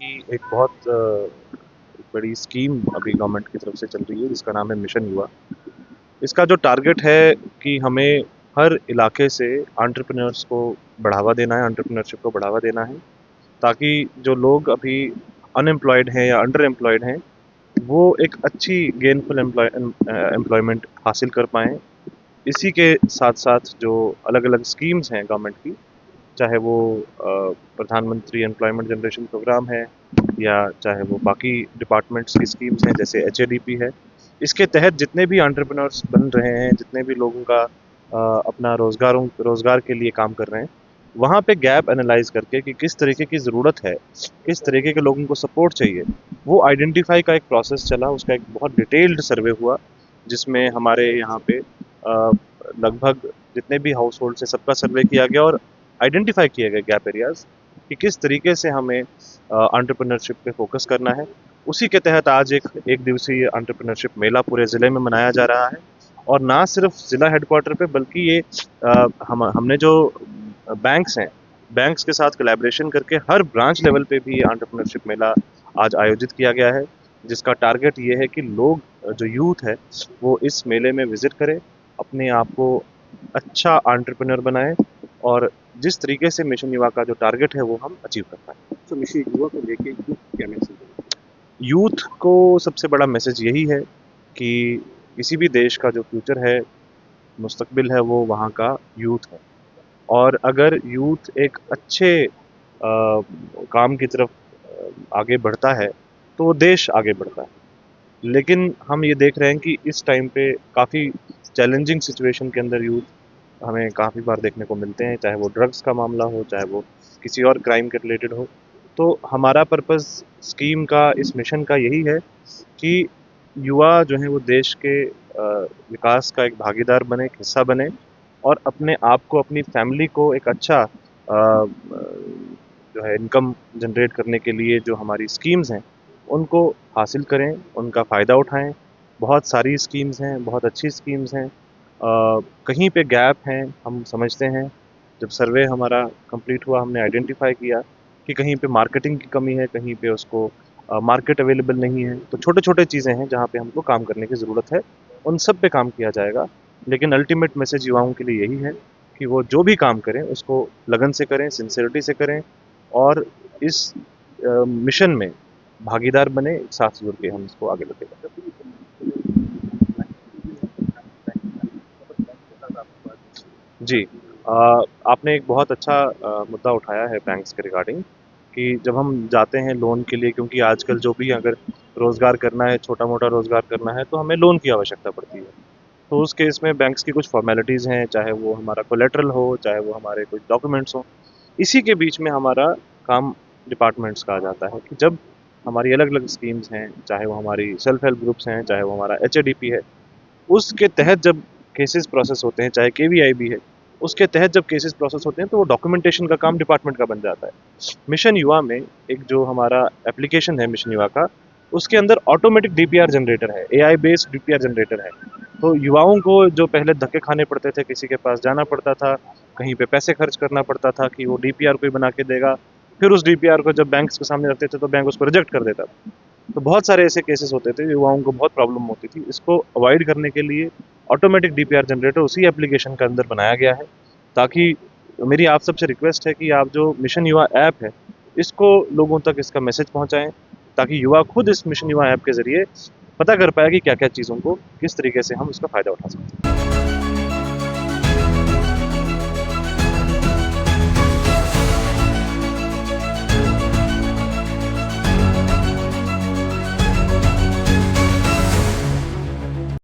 की एक बहुत बड़ी स्कीम अभी गवर्नमेंट की तरफ से चल रही है जिसका नाम है मिशन युवा। इसका जो टारगेट है कि हमें हर इलाके से एंटरप्रेन्योर्स को बढ़ावा देना है, एंटरप्रेन्योरशिप को बढ़ावा देना है, ताकि जो लोग अभी अनएम्प्लॉयड हैं या अंडर एम्प्लॉयड हैं वो एक अच्छी गेनफुल एम्प्लॉयमेंट हासिल कर पाएँ। इसी के साथ साथ जो अलग अलग स्कीम्स हैं गवर्नमेंट की, चाहे वो प्रधानमंत्री एम्प्लॉयमेंट जनरेशन प्रोग्राम है या चाहे वो बाकी डिपार्टमेंट्स की स्कीम्स हैं जैसे एचएडीपी है, इसके तहत जितने भी एंटरप्रेन्योर्स बन रहे हैं, जितने भी लोगों का अपना रोज़गार के लिए काम कर रहे हैं, वहाँ पे गैप एनालाइज करके कि किस तरीके की ज़रूरत है, किस तरीके के लोगों को सपोर्ट चाहिए, वो आइडेंटिफाई का एक प्रोसेस चला। उसका एक बहुत डिटेल्ड सर्वे हुआ जिसमें हमारे यहाँ पे लगभग जितने भी हाउस होल्ड से सबका सर्वे किया गया और आइडेंटिफाई किए गए गैप एरियाज़ कि किस तरीके से हमें एंटरप्रेन्योरशिप पे फोकस करना है। उसी के तहत आज एक दिवसीय एंटरप्रेन्योरशिप मेला पूरे ज़िले में मनाया जा रहा है और ना सिर्फ ज़िला हेडक्वार्टर पे बल्कि ये हमने जो बैंक्स हैं, बैंक्स के साथ कोलैबोरेशन करके हर ब्रांच लेवल पे भी ये एंटरप्रेन्योरशिप मेला आज आयोजित किया गया है, जिसका टारगेट ये है कि लोग जो यूथ है वो इस मेले में विज़िट करें, अपने आप को अच्छा एंटरप्रेन्योर बनाएं और जिस तरीके से मिशन युवा का जो टारगेट है वो हम अचीव कर पाएँ। तो मिशन युवा को लेके यूथ क्या मैसेज है? यूथ को सबसे बड़ा मैसेज यही है कि किसी भी देश का जो फ्यूचर है, मुस्तकबिल है, वो वहाँ का यूथ है और अगर यूथ एक अच्छे काम की तरफ आगे बढ़ता है, तो वो देश आगे बढ़ता है। लेकिन हम ये देख रहे हैं कि इस टाइम पे काफ़ी चैलेंजिंग सिचुएशन के अंदर यूथ हमें काफ़ी बार देखने को मिलते हैं, चाहे वो ड्रग्स का मामला हो, चाहे वो किसी और क्राइम के रिलेटेड हो। तो हमारा पर्पस स्कीम का, इस मिशन का यही है कि युवा जो है वो देश के विकास का एक भागीदार बने, एक हिस्सा बने और अपने आप को, अपनी फैमिली को एक अच्छा जो है इनकम जनरेट करने के लिए जो हमारी स्कीम्स हैं उनको हासिल करें, उनका फ़ायदा उठाएं। बहुत सारी स्कीम्स हैं, बहुत अच्छी स्कीम्स हैं। कहीं पे गैप हैं, हम समझते हैं। जब सर्वे हमारा कंप्लीट हुआ हमने आइडेंटिफाई किया कि कहीं पे मार्केटिंग की कमी है, कहीं पे उसको मार्केट अवेलेबल नहीं है। तो छोटे-छोटे चीज़ें हैं जहाँ पे हमको काम करने की ज़रूरत है, उन सब पे काम किया जाएगा। लेकिन अल्टीमेट मैसेज युवाओं के लिए यही है कि वो जो भी काम करें उसको लगन से करें, सिंसियरिटी से करें और इस मिशन में भागीदार बने, साथ जुड़ के हम इसको आगे बढ़ेंगे। जी, आपने एक बहुत अच्छा मुद्दा उठाया है बैंक्स के रिगार्डिंग कि जब हम जाते हैं लोन के लिए, क्योंकि आजकल जो भी अगर रोज़गार करना है, छोटा-मोटा रोज़गार करना है, तो हमें लोन की आवश्यकता पड़ती है। तो उस केस में बैंक्स की कुछ फ़ॉर्मेलिटीज़ हैं, चाहे वो हमारा कोलेटरल हो, चाहे वो हमारे कुछ डॉक्यूमेंट्स हों। इसी के बीच में हमारा काम डिपार्टमेंट्स का आ जाता है कि जब हमारी अलग-अलग स्कीम्स हैं, चाहे वो हमारी सेल्फ हेल्प ग्रुप्स हैं, चाहे वो हमारा एचएडीपी है, उसके तहत जब केसेस प्रोसेस होते हैं, चाहे केवीआई भी है, उसके तहत जब केसेस प्रोसेस होते हैं तो वो डॉक्यूमेंटेशन का काम डिपार्टमेंट का बन जाता है। मिशन युवा में एक जो हमारा एप्लीकेशन है मिशन युवा का, उसके अंदर ऑटोमेटिक डीपीआर जनरेटर है, एआई बेस्ड डीपीआर जनरेटर है। तो युवाओं को जो पहले धक्के खाने पड़ते थे, किसी के पास जाना पड़ता था, कहीं पे पैसे खर्च करना पड़ता था कि वो डीपीआर कोई बना के देगा, फिर उस डीपीआर को जब बैंक्स के सामने रखते थे तो बैंक उसको रिजेक्ट कर देता था। तो बहुत सारे ऐसे केसेस होते थे, युवाओं को बहुत प्रॉब्लम होती थी। इसको अवॉइड करने के लिए ऑटोमेटिक डीपीआर जनरेटर उसी एप्लीकेशन के अंदर बनाया गया है, ताकि मेरी आप सबसे रिक्वेस्ट है कि आप जो मिशन युवा ऐप है, इसको लोगों तक इसका मैसेज पहुँचाएँ, ताकि युवा खुद इस मिशन युवा ऐप के ज़रिए पता कर पाए कि क्या-क्या चीज़ों को किस तरीके से हम इसका फ़ायदा उठा सकते हैं।